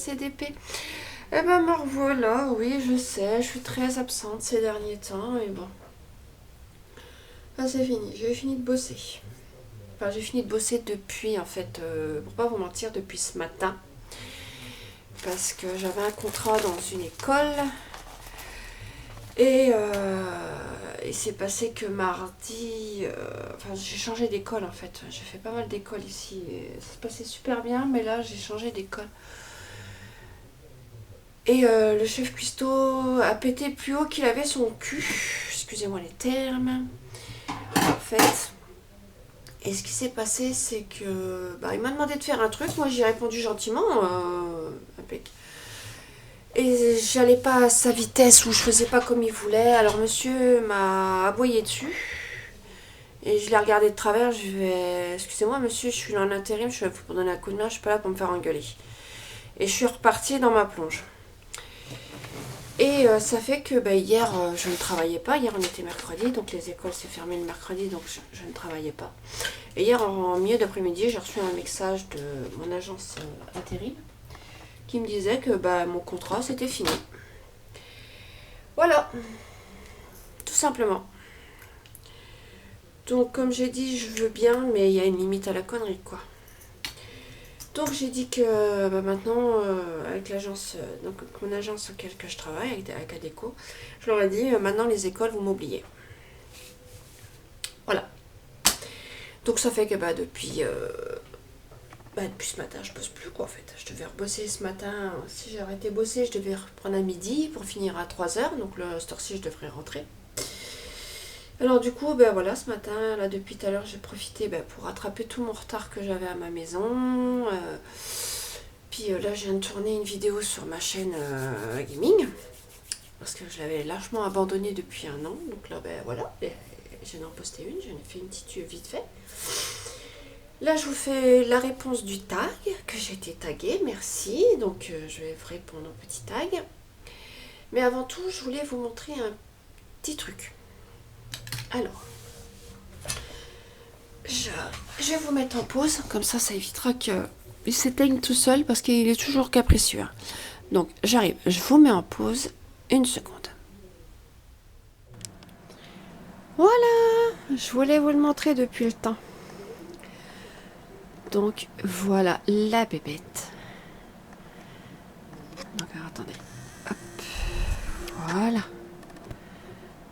CDP. Eh ben me revoilà, oui je sais, je suis très absente ces derniers temps, mais bon. Ah c'est fini, j'ai fini de bosser. Enfin j'ai fini de bosser depuis en fait, pour pas vous mentir, depuis ce matin. Parce que j'avais un contrat dans une école. Et il s'est passé que mardi, enfin j'ai changé d'école en fait, j'ai fait pas mal d'écoles ici, et ça se passait super bien, mais là j'ai changé d'école. Et le chef cuistot a pété plus haut qu'il avait son cul, excusez-moi les termes, en fait. Et ce qui s'est passé, c'est que il m'a demandé de faire un truc, moi j'ai répondu gentiment, impec. Et j'allais pas à sa vitesse ou je faisais pas comme il voulait, alors monsieur m'a aboyé dessus. Et je l'ai regardé de travers, je vais excusez-moi monsieur, je suis là en intérim, je suis là pour donner un coup de main, je suis pas là pour me faire engueuler. Et je suis repartie dans ma plonge. Et ça fait que hier, je ne travaillais pas. Hier, on était mercredi, donc les écoles s'est fermées le mercredi, donc je ne travaillais pas. Et hier, en milieu d'après-midi, j'ai reçu un message de mon agence intérim qui me disait que mon contrat, c'était fini. Voilà, tout simplement. Donc, comme j'ai dit, je veux bien, mais il y a une limite à la connerie, quoi. Donc j'ai dit que maintenant, avec l'agence, donc mon agence auquel que je travaille, avec Adeco, je leur ai dit maintenant les écoles vous m'oubliez. Voilà. Donc ça fait que depuis ce matin je bosse plus quoi en fait. Je devais rebosser ce matin, si j'ai arrêté de bosser, je devais reprendre à midi pour finir à 3h, donc cette heure-ci je devrais rentrer. Alors du coup, voilà, ce matin, là depuis tout à l'heure, j'ai profité pour rattraper tout mon retard que j'avais à ma maison. Puis là, je viens de tourner une vidéo sur ma chaîne gaming. Parce que je l'avais largement abandonnée depuis un an. Donc là, voilà, j'en ai en posté une, j'en ai fait une petite vite fait. Là, je vous fais la réponse du tag, que j'ai été taguée, merci. Donc je vais vous répondre au petit tag. Mais avant tout, je voulais vous montrer un petit truc. Alors, je vais vous mettre en pause, comme ça évitera qu'il s'éteigne tout seul parce qu'il est toujours capricieux. Donc j'arrive, je vous mets en pause une seconde. Voilà, je voulais vous le montrer depuis le temps. Donc voilà la bébête. Donc alors, attendez, hop, voilà.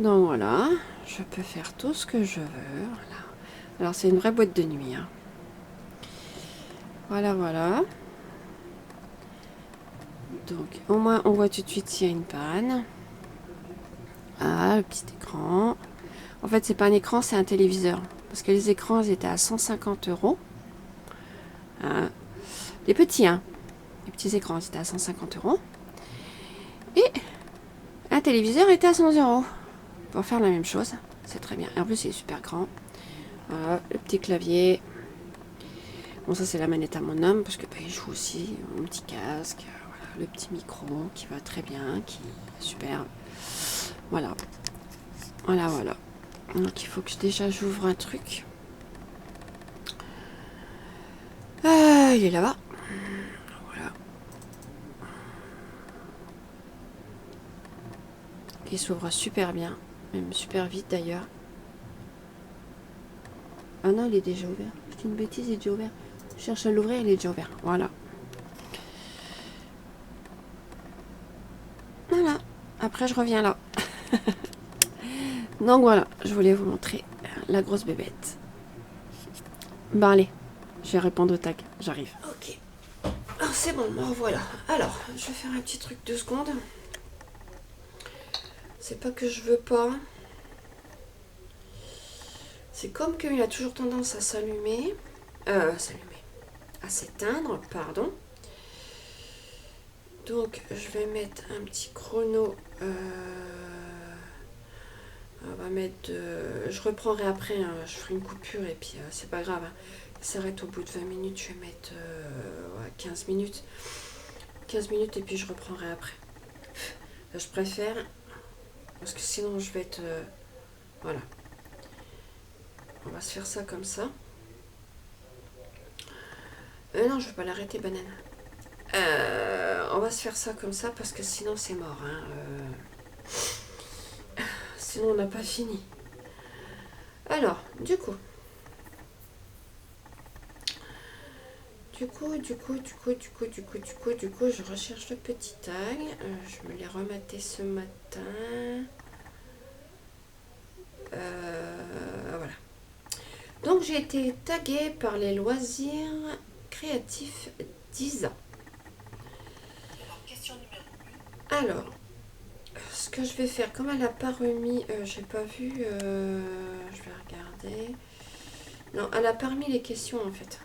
Donc voilà, je peux faire tout ce que je veux. Voilà. Alors c'est une vraie boîte de nuit. Hein. Voilà, voilà. Donc au moins on voit tout de suite s'il y a une panne. Ah, le petit écran. En fait c'est pas un écran, c'est un téléviseur. Parce que les écrans ils étaient à 150 €. Hein. Les petits, hein. Les petits écrans c'était à 150 €. Et un téléviseur était à 100 € pour faire la même chose. C'est très bien. Et en plus, il est super grand. Voilà, le petit clavier. Bon, ça, c'est la manette à mon homme parce que il joue aussi. Mon petit casque. Voilà, le petit micro qui va très bien, qui est super. Voilà. Voilà, voilà. Donc, il faut que déjà j'ouvre un truc. Il est là-bas. Voilà. Il s'ouvre super bien. Même super vite d'ailleurs. Ah non, il est déjà ouvert. C'est une bêtise, il est déjà ouvert. Je cherche à l'ouvrir, il est déjà ouvert. Voilà. Voilà. Après, je reviens là. Donc voilà, je voulais vous montrer la grosse bébête. Bon allez, je vais répondre au tag. J'arrive. Ok. Alors c'est bon, me revoilà. Alors, je vais faire un petit truc 2 secondes. C'est pas que je veux pas. C'est comme qu'il a toujours tendance à s'allumer. À s'éteindre, pardon. Donc, je vais mettre un petit chrono. On va mettre. Je reprendrai après, hein, je ferai une coupure et puis c'est pas grave. Hein. Ça s'arrête au bout de 20 minutes, je vais mettre 15 minutes. 15 minutes et puis je reprendrai après. Là, je préfère parce que sinon je vais être. Voilà. On va se faire ça comme ça. Non, je veux pas l'arrêter, banane. va se faire ça comme ça parce que sinon c'est mort. Hein. Sinon on n'a pas fini. Alors, du coup, je recherche le petit tag. Je me l'ai rematé ce matin. Voilà. Donc j'ai été taguée par les loisirs créatifs d'Isa. Alors, ce que je vais faire, comme elle n'a pas remis, j'ai pas vu, je vais regarder. Non, elle n'a pas remis les questions en fait.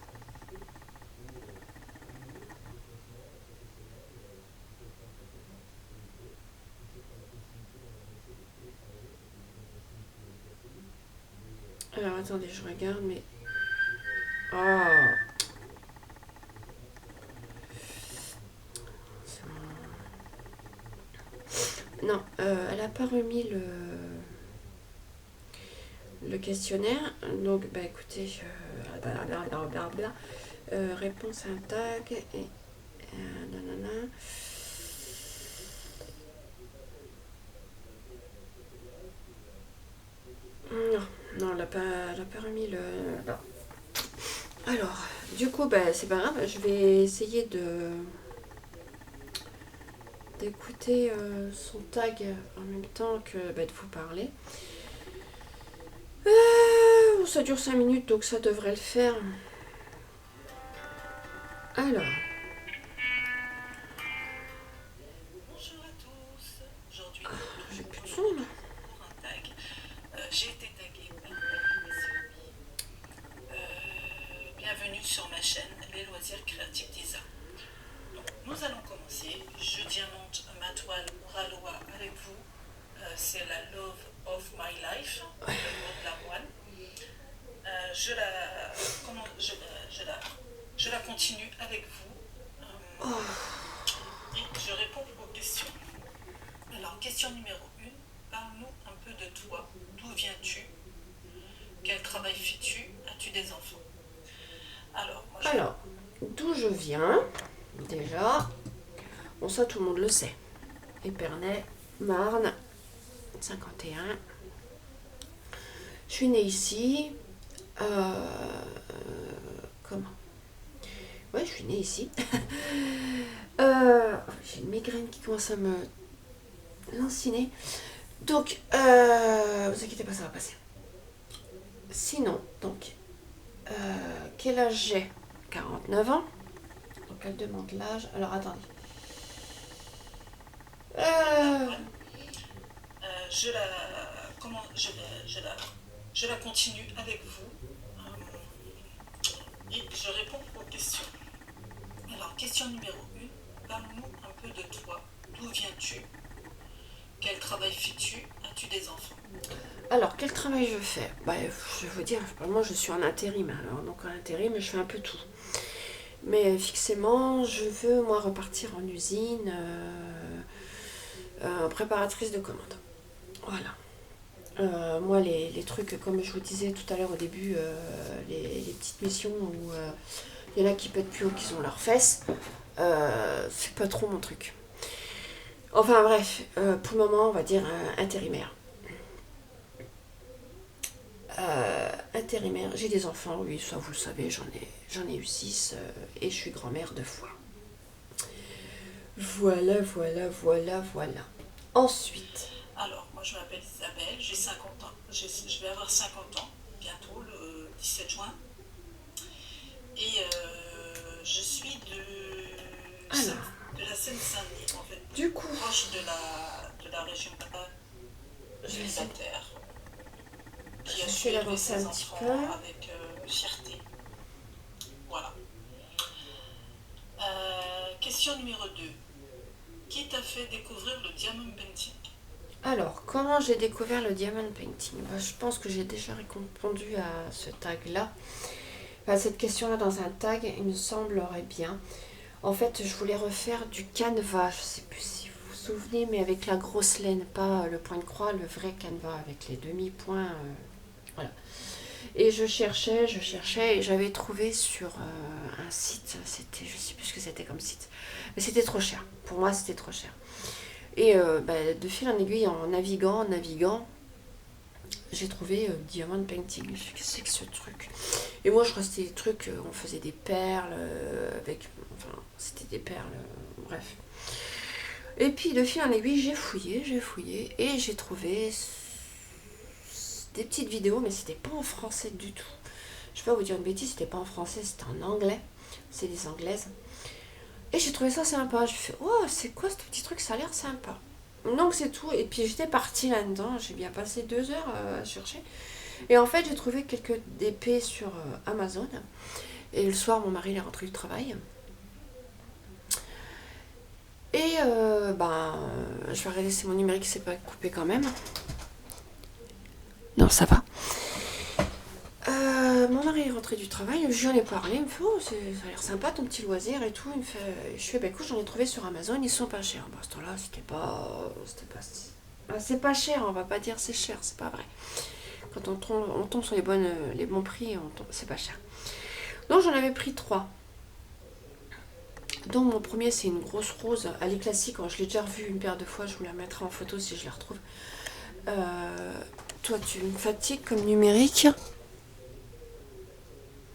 Alors attendez, je regarde, mais... Oh. Non, elle n'a pas remis le questionnaire. Donc, bah écoutez, réponse à un tag et nanana. Non, elle n'a pas remis le... Non. Alors, du coup, bah, c'est pas grave, je vais essayer d'écouter son tag en même temps que bah, de vous parler. Ça dure 5 minutes, donc ça devrait le faire. Alors. Bonjour à tous. Aujourd'hui, J'ai plus de son là. pour un tag. J'ai été taguée par bienvenue sur ma chaîne Les Loisirs Créatifs d'Isa. Donc, nous allons commencer. Je diamante ma toile Ralois avec vous. C'est la Love of My Life, le mot de la moine. Je la continue avec vous. Et je réponds aux questions. Alors, question numéro 1. Parle-nous un peu de toi. D'où viens-tu? Quel travail fais-tu? As-tu des enfants? Alors, d'où je viens, déjà. Bon, ça, tout le monde le sait. Épernay, Marne, 51. Je suis née ici. Comment? Ouais, je suis née ici. J'ai une migraine qui commence à me lanciner. Donc, vous inquiétez pas, ça va passer. Sinon, donc, quel âge j'ai? 49 ans. Donc, elle demande l'âge. Alors, attendez. Je la continue avec vous. Et je réponds aux questions. Alors, question numéro 1. Parle-nous un peu de toi. D'où viens-tu? Quel travail fais-tu? As-tu des enfants? Alors, quel travail je fais? Bah, je vais vous dire, moi je suis en intérim. Alors, donc en intérim, je fais un peu tout. Mais fixement, je veux, moi, repartir en usine, préparatrice de commandes. Voilà. Moi, les trucs, comme je vous disais tout à l'heure au début, les petites missions où il y en a qui pètent plus haut qu'ils ont leurs fesses, c'est pas trop mon truc. Enfin bref, pour le moment, on va dire intérimaire. Intérimaire, j'ai des enfants, oui, ça vous le savez, j'en ai eu 6 et je suis grand-mère 2 fois. Voilà. Ensuite. Alors, moi je m'appelle Isabelle, j'ai 50 ans. Je vais avoir 50 ans bientôt, le 17 juin. Et je suis de la Seine-Saint-Denis, en fait. Du coup, proche de la région célibataire. Qui a su élever ses enfants avec fierté. Voilà. Question numéro 2. Qui t'a fait découvrir le diamond painting? Alors, comment j'ai découvert le diamond painting? Je pense que j'ai déjà répondu à ce tag-là. Enfin, cette question-là dans un tag, il me semblerait bien. En fait, je voulais refaire du canevas. Je ne sais plus si vous vous souvenez, mais avec la grosse laine, pas le point de croix, le vrai canevas avec les demi-points. Voilà. Et je cherchais, et j'avais trouvé sur un site, c'était, je sais plus ce que c'était comme site, mais c'était trop cher. Pour moi, c'était trop cher. Et de fil en aiguille, en naviguant, j'ai trouvé Diamond Painting. Je sais qu'est-ce que c'est que ce truc. Et moi, je restais des trucs, on faisait des perles enfin, c'était des perles, bref. Et puis, de fil en aiguille, j'ai fouillé, et j'ai trouvé des petites vidéos, mais c'était pas en français du tout. Je vais pas vous dire une bêtise, c'était pas en français, c'était en anglais. C'est des anglaises. Et j'ai trouvé ça sympa. Je me suis fait, oh, c'est quoi ce petit truc, ça a l'air sympa. Donc c'est tout. Et puis j'étais partie là-dedans. J'ai bien passé 2 heures à chercher. Et en fait, j'ai trouvé quelques épées sur Amazon. Et le soir, mon mari est rentré du travail. Et je vais regarder si mon numérique s'est pas coupé quand même. Non, ça va. Mon mari est rentré du travail, je lui en ai parlé, il me fait, oh, ça a l'air sympa ton petit loisir et tout. Il me fait, je fais, bah écoute, j'en ai trouvé sur Amazon, ils sont pas chers. Bah, à ce temps-là, c'est pas cher, on va pas dire c'est cher, c'est pas vrai. Quand on tombe sur les bons prix, c'est pas cher. Donc j'en avais pris 3. Donc mon premier, c'est une grosse rose, elle est classique, je l'ai déjà revue une paire de fois, je vous la mettrai en photo si je la retrouve. Toi, tu me fatigues comme numérique.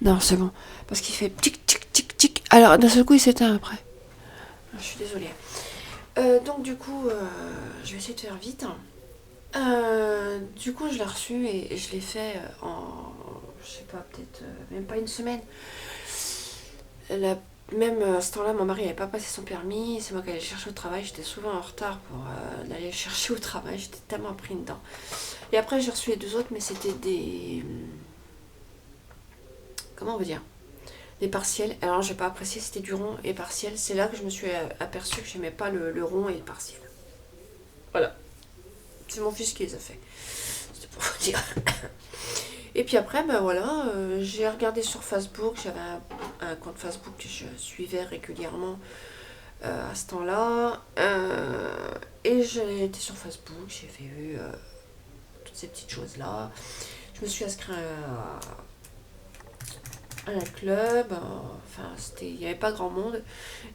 Non, c'est bon. Parce qu'il fait tic, tic, tic, tic. Alors, d'un seul coup, il s'éteint après. Je suis désolée. Donc, du coup, je vais essayer de faire vite. Du coup, je l'ai reçu et je l'ai fait en, je sais pas, peut-être même pas une semaine. Même à ce temps-là, mon mari n'avait pas passé son permis. C'est moi qui allais le chercher au travail. J'étais souvent en retard pour aller le chercher au travail. J'étais tellement pris dedans. Et après, j'ai reçu les 2 autres, mais c'était des... Comment on veut dire, des partiels. Alors j'ai pas apprécié, c'était du rond et partiel. C'est là que je me suis aperçue que j'aimais pas le rond et le partiel. Voilà. C'est mon fils qui les a fait. C'était pour vous dire. Et puis après, j'ai regardé sur Facebook. J'avais un compte Facebook que je suivais régulièrement à ce temps-là. Et j'ai été sur Facebook, j'ai vu toutes ces petites choses-là. Je me suis inscrite à un club, enfin il n'y avait pas grand monde,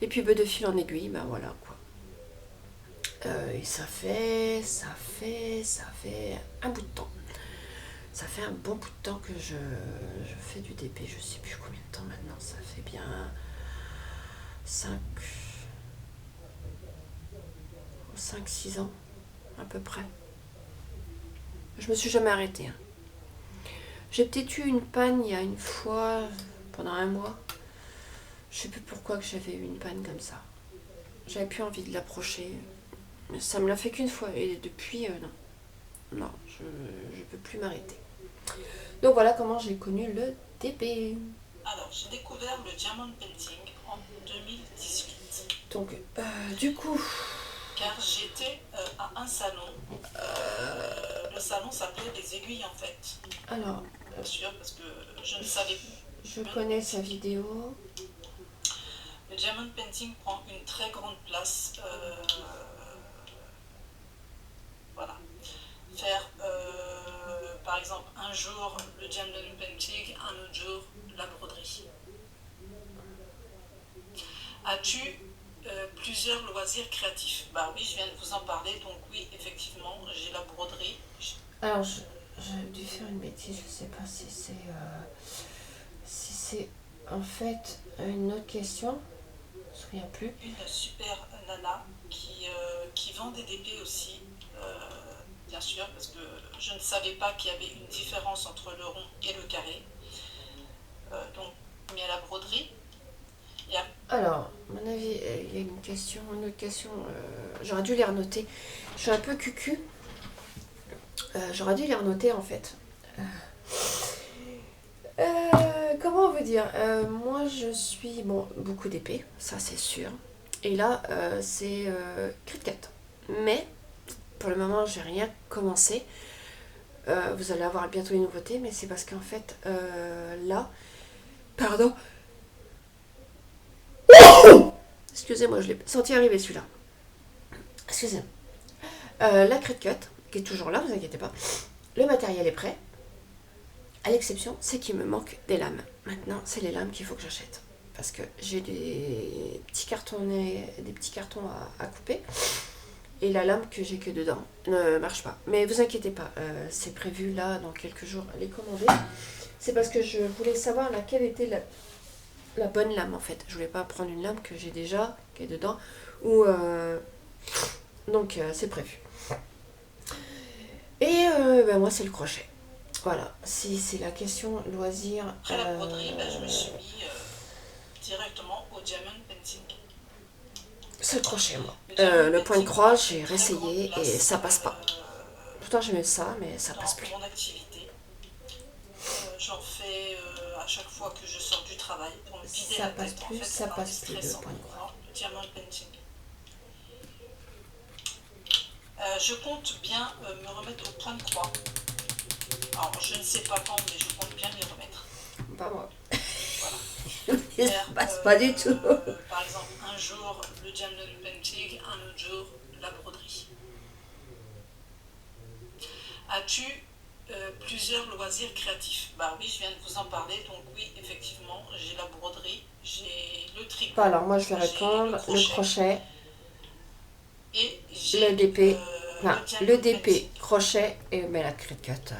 et puis de fil en aiguille, voilà quoi. Et ça fait un bout de temps. Ça fait un bon bout de temps que je fais du DP, je sais plus combien de temps maintenant, ça fait bien 5-6 ans à peu près. Je me suis jamais arrêtée. Hein. J'ai peut-être eu une panne il y a une fois, pendant un mois. Je sais plus pourquoi que j'avais eu une panne comme ça. J'avais plus envie de l'approcher. Mais ça me l'a fait qu'une fois. Et depuis, non. Non, je ne peux plus m'arrêter. Donc voilà comment j'ai connu le DP. Alors, j'ai découvert le Diamond Painting en 2018. Donc, du coup... Car j'étais à un salon. Le salon s'appelait Les Aiguilles en fait. Alors... Bien sûr, parce que je ne savais pas. Je connais sa vidéo. Le Diamond Painting prend une très grande place. Voilà. Faire, par exemple, un jour le Diamond Painting, un autre jour la broderie. As-tu plusieurs loisirs créatifs? Bah oui, je viens de vous en parler, donc oui, effectivement, j'ai la broderie. Alors, j'ai dû faire une bêtise, je sais pas si c'est en fait une autre question, je me souviens plus. Une super nana qui vend des DP aussi, bien sûr, parce que je ne savais pas qu'il y avait une différence entre le rond et le carré. Donc, mais à la broderie. Alors, à mon avis, il y a une autre question, j'aurais dû les renoter. Je suis un peu cucu. J'aurais dû les renoter en fait. Comment on veut dire, moi je suis, beaucoup d'épées, ça c'est sûr. Et là, c'est Cricut. Mais, pour le moment, j'ai rien commencé. Vous allez avoir bientôt les nouveautés, mais c'est parce qu'en fait, là... Pardon. Excusez-moi, je l'ai senti arriver celui-là. Excusez-moi. La Cricut, qui est toujours là, vous inquiétez pas. Le matériel est prêt. À l'exception, c'est qu'il me manque des lames. Maintenant, c'est les lames qu'il faut que j'achète. Parce que j'ai des petits cartons à couper. Et la lame que j'ai que dedans ne marche pas. Mais vous inquiétez pas, c'est prévu là dans quelques jours à les commander. C'est parce que je voulais savoir laquelle était la bonne lame en fait. Je voulais pas prendre une lame que j'ai déjà, qui est dedans. Donc c'est prévu. Et moi c'est le crochet. Voilà, si c'est la question loisir. Après la broderie, je me suis mis directement au diamond painting. C'est le crochet moi. Le point de croix, j'ai réessayé et ça passe pas. Pourtant j'aimais ça, mais ça passe plus. Mon activité. J'en fais à chaque fois que je sors du travail pour me vider la tête. Ça passe plus le point de croix. Le diamond painting. Je compte bien me remettre au point de croix. Alors, je ne sais pas quand, mais je compte bien m'y remettre. Pas moi. Voilà. Ça passe pas du tout. Par exemple, un jour le diamond painting, un autre jour la broderie. As-tu plusieurs loisirs créatifs? Bah oui, je viens de vous en parler. Donc oui, effectivement, j'ai la broderie, j'ai le tricot. Alors moi je vais répondre le crochet, et le DP, le DP, painting. crochet et la cricut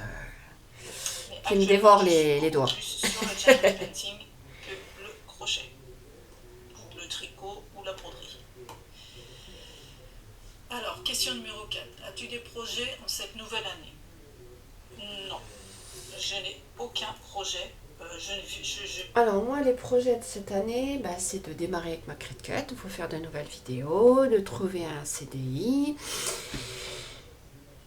qui me dévore les doigts. Plus sur le diamond painting que le crochet, ou le tricot ou la broderie. Alors, question numéro 4. As-tu des projets en cette nouvelle année? Non, je n'ai aucun projet. Alors moi les projets de cette année, c'est de démarrer avec ma Cricut, il faut faire de nouvelles vidéos, de trouver un CDI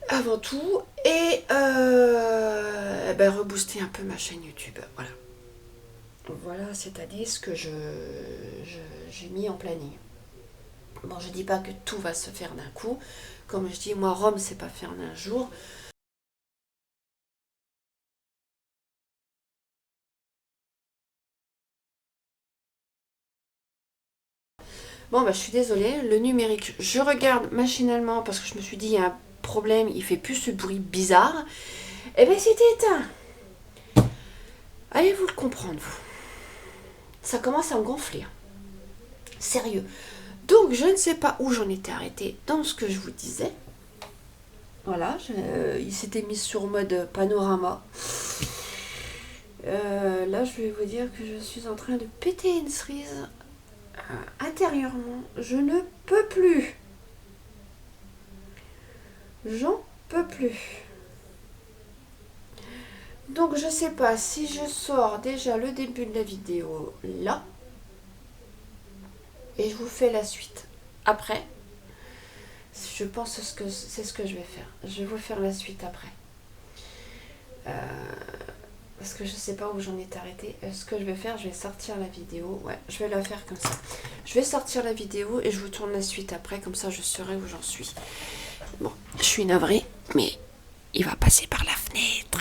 avant tout et rebooster un peu ma chaîne YouTube. Voilà, c'est-à-dire ce que j'ai mis en planning. Bon, je dis pas que tout va se faire d'un coup, comme je dis, moi Rome c'est pas faire d'un jour. Bon, je suis désolée, le numérique, je regarde machinalement parce que je me suis dit, il y a un problème, il fait plus ce bruit bizarre. Et c'était éteint. Allez-vous le comprendre, vous? Ça commence à me gonfler. Sérieux. Donc, je ne sais pas où j'en étais arrêtée dans ce que je vous disais. Voilà, il s'était mis sur mode panorama. Là, je vais vous dire que je suis en train de péter une cerise. Intérieurement, je ne peux plus. J'en peux plus. Donc je sais pas si je sors déjà le début de la vidéo là et je vous fais la suite après. Je pense que c'est ce que je vais faire. Je vais vous faire la suite après. Parce que je sais pas où j'en ai arrêté. Ce que je vais faire, je vais sortir la vidéo. Ouais, je vais la faire comme ça. Je vais sortir la vidéo et je vous tourne la suite après. Comme ça, je saurai où j'en suis. Bon, je suis navrée, mais il va passer par la fenêtre.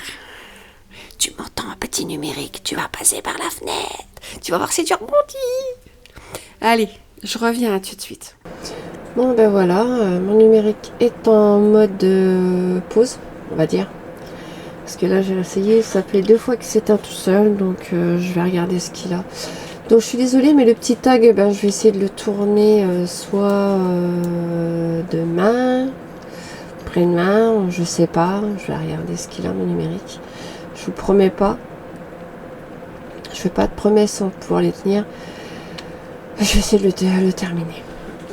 Tu m'entends, petit numérique? Tu vas passer par la fenêtre. Tu vas voir si tu rebondis. Allez, je reviens tout de suite. Bon, voilà. Mon numérique est en mode pause, on va dire. Parce que là j'ai essayé, ça fait 2 fois qu'il s'éteint tout seul, donc je vais regarder ce qu'il a. Donc je suis désolée, mais le petit tag, je vais essayer de le tourner soit demain, après-demain, je sais pas. Je vais regarder ce qu'il a mon numérique. Je vous promets pas. Je fais pas de promesses sans pouvoir les tenir. Je vais essayer de le terminer.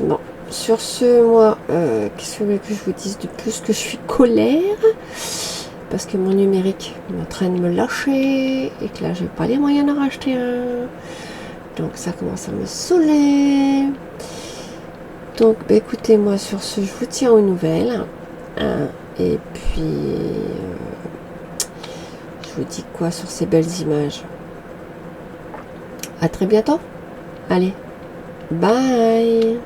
Bon, sur ce, moi, qu'est-ce que vous voulez que je vous dise de plus? Que je suis colère parce que mon numérique est en train de me lâcher et que là j'ai pas les moyens d'en racheter un, donc ça commence à me saouler. Donc écoutez, moi sur ce, je vous tiens aux nouvelles, hein, et puis je vous dis quoi sur ces belles images? À très bientôt. Allez, bye.